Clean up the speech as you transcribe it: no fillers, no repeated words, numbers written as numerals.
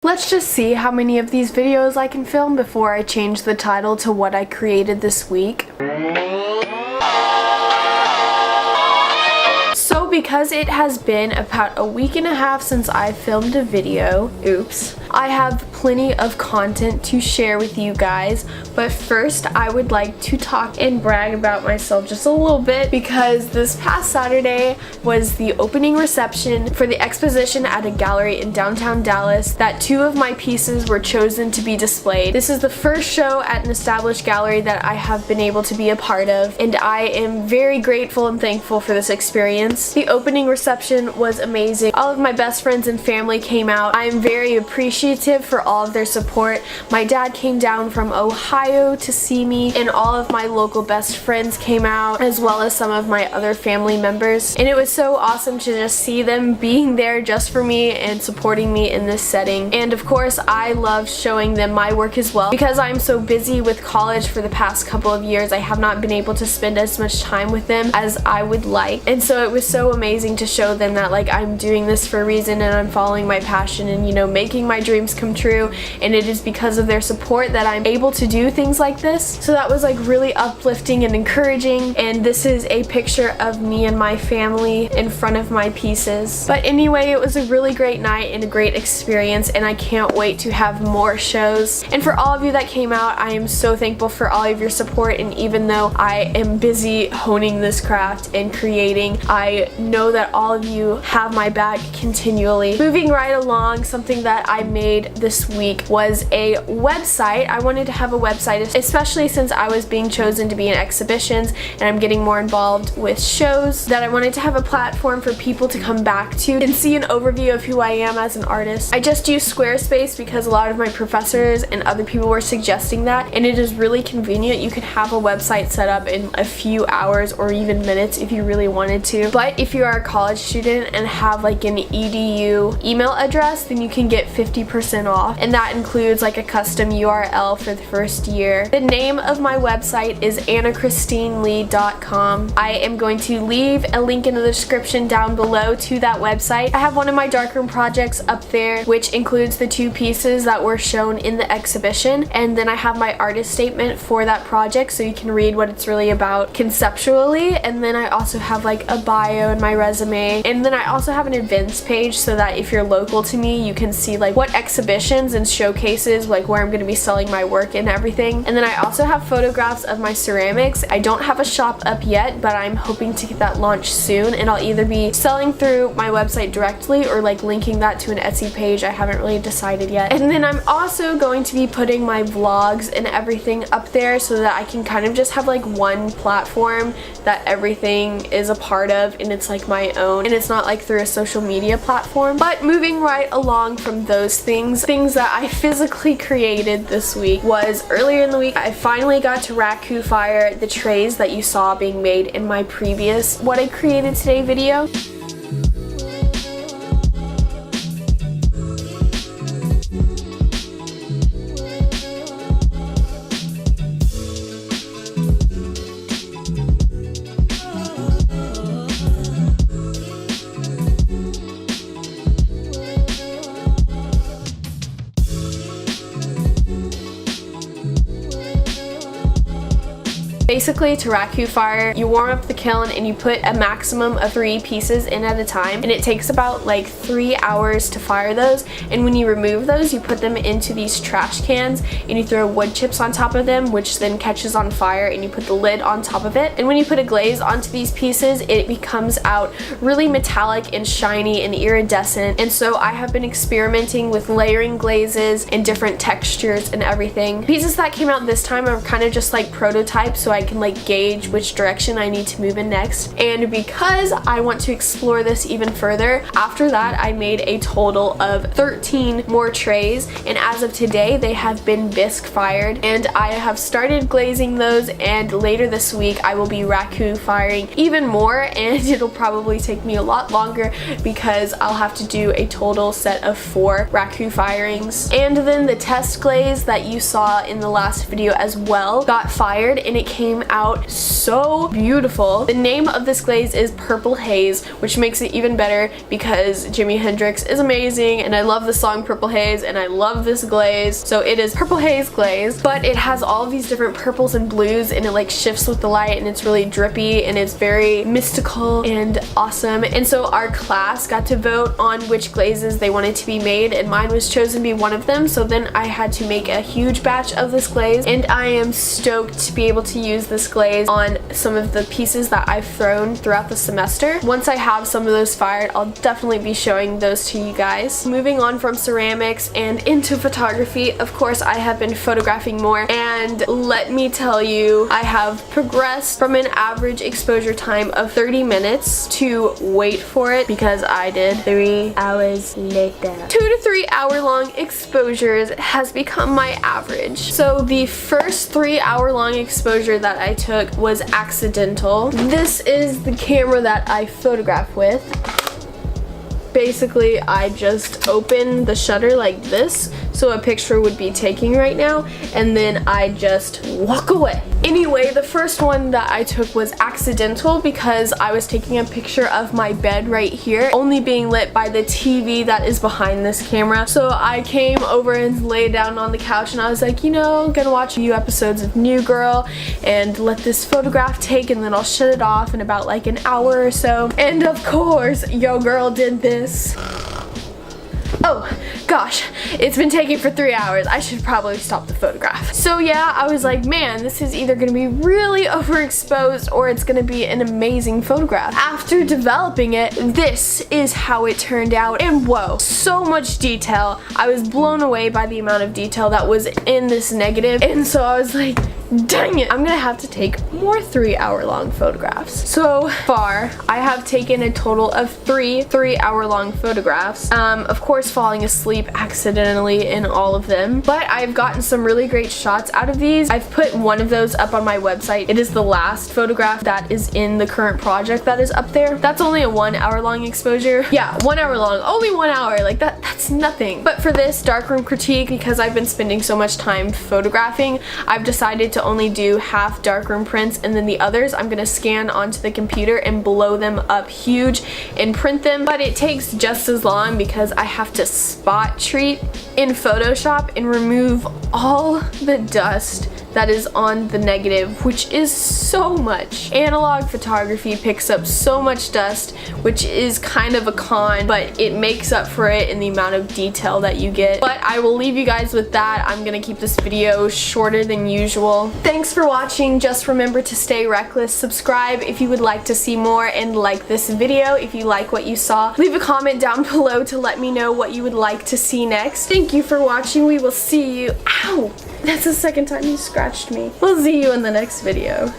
Let's just see how many of these videos I can film before I change the title to what I created this week. So because it has been about a week and a half since I filmed a video, I have plenty of content to share with you guys, but first I would like to talk and brag about myself just a little bit because this past Saturday was the opening reception for the exposition at a gallery in downtown Dallas that 2 of my pieces were chosen to be displayed. This is the first show at an established gallery that I have been able to be a part of, and I am very grateful and thankful for this experience. The opening reception was amazing. All of my best friends and family came out. I am very appreciative for all of their support. My dad came down from Ohio to see me, and all of my local best friends came out, as well as some of my other family members. And it was so awesome to just see them being there just for me and supporting me in this setting. And of course, I love showing them my work as well. Because I'm so busy with college for the past couple of years, I have not been able to spend as much time with them as I would like. And so it was so amazing to show them that like I'm doing this for a reason and I'm following my passion and, you know, making my dreams come true, and it is because of their support that I'm able to do things like this. So that was like really uplifting and encouraging, and this is a picture of me and my family in front of my pieces. But anyway, it was a really great night and a great experience, and I can't wait to have more shows. And for all of you that came out, I am so thankful for all of your support, and even though I am busy honing this craft and creating, I know that all of you have my back continually. Moving right along, something that I made this week was a website. I wanted to have a website, especially since I was being chosen to be in exhibitions and I'm getting more involved with shows, that I wanted to have a platform for people to come back to and see an overview of who I am as an artist. I just used Squarespace because a lot of my professors and other people were suggesting that, and it is really convenient. You can have a website set up in a few hours or even minutes if you really wanted to. But if you are a college student and have like an EDU email address, then you can get 50% off, and that includes like a custom URL for the first year. The name of my website is annachristinelee.com. I am going to leave a link in the description down below to that website. I have one of my darkroom projects up there, which includes the 2 pieces that were shown in the exhibition, and then I have my artist statement for that project so you can read what it's really about conceptually. And then I also have like a bio and my resume, and then I also have an events page so that if you're local to me, you can see like what exhibitions and showcases, like where I'm going to be selling my work and everything. And then I also have photographs of my ceramics. I don't have a shop up yet, but I'm hoping to get that launched soon, and I'll either be selling through my website directly or like linking that to an Etsy page. I haven't really decided yet. And then I'm also going to be putting my vlogs and everything up there so that I can kind of just have like one platform that everything is a part of, and it's like my own, and it's not like through a social media platform. But moving right along from those things that I physically created this week was earlier in the week I finally got to Raku fire the trays that you saw being made in my previous What I Created Today video. Basically, to Raku fire, you warm up the kiln and you put a maximum of 3 pieces in at a time, and it takes about like 3 hours to fire those. And when you remove those, you put them into these trash cans and you throw wood chips on top of them, which then catches on fire, and you put the lid on top of it. And when you put a glaze onto these pieces, it becomes out really metallic and shiny and iridescent. And so I have been experimenting with layering glazes and different textures and everything. Pieces that came out this time are kind of just like prototypes, so I can like gauge which direction I need to move in next. And because I want to explore this even further, after that I made a total of 13 more trays, and as of today they have been bisque fired, and I have started glazing those, and later this week I will be Raku firing even more, and it'll probably take me a lot longer because I'll have to do a total set of 4 Raku firings. And then the test glaze that you saw in the last video as well got fired, and it came came out so beautiful. The name of this glaze is Purple Haze, which makes it even better because Jimi Hendrix is amazing and I love the song Purple Haze and I love this glaze. So it is Purple Haze glaze, but it has all of these different purples and blues and it like shifts with the light and it's really drippy and it's very mystical and awesome. And so our class got to vote on which glazes they wanted to be made and mine was chosen to be one of them. So then I had to make a huge batch of this glaze and I am stoked to be able to use this glaze on some of the pieces that I've thrown throughout the semester. Once I have some of those fired, I'll definitely be showing those to you guys. Moving on from ceramics and into photography, of course I have been photographing more, and let me tell you, I have progressed from an average exposure time of 30 minutes to, wait for it because I did, 3 hours later. 2 to 3 hour long exposures has become my average. So the first 3 hour long exposure that I took was accidental. This is the camera that I photograph with. Basically, I just open the shutter like this so a picture would be taking right now, and then I just walk away. Anyway, the first one that I took was accidental because I was taking a picture of my bed right here, only being lit by the TV that is behind this camera. So I came over and laid down on the couch and I was like, you know, I'm gonna watch a few episodes of New Girl and let this photograph take, and then I'll shut it off in about like an hour or so. And of course, yo girl did this. Oh gosh, it's been taking for 3 hours. I should probably stop the photograph. So yeah, I was like, man, this is either gonna be really overexposed or it's gonna be an amazing photograph. After developing it, this is how it turned out, and whoa, so much detail. I was blown away by the amount of detail that was in this negative, and so I was like, dang it, I'm gonna have to take more 3 hour long photographs. So far, I have taken a total of 3 hour long photographs. Of course, falling asleep accidentally in all of them, but I've gotten some really great shots out of these. I've put one of those up on my website. It is the last photograph that is in the current project that is up there. That's only a 1 hour long exposure. Yeah, 1 hour long, only 1 hour, like that's nothing. But for this darkroom critique, because I've been spending so much time photographing, I've decided to only do half darkroom prints, and then the others I'm gonna scan onto the computer and blow them up huge and print them. But it takes just as long because I have to spot treat in Photoshop and remove all the dust that is on the negative, which is so much. Analog photography picks up so much dust, which is kind of a con, but it makes up for it in the amount of detail that you get. But I will leave you guys with that. I'm gonna keep this video shorter than usual. Thanks for watching. Just remember to stay reckless. Subscribe if you would like to see more, and like this video if you like what you saw. Leave a comment down below to let me know what you would like to see next. Thank you for watching. We will see you. Ow! That's the second time you scratched me. We'll see you in the next video.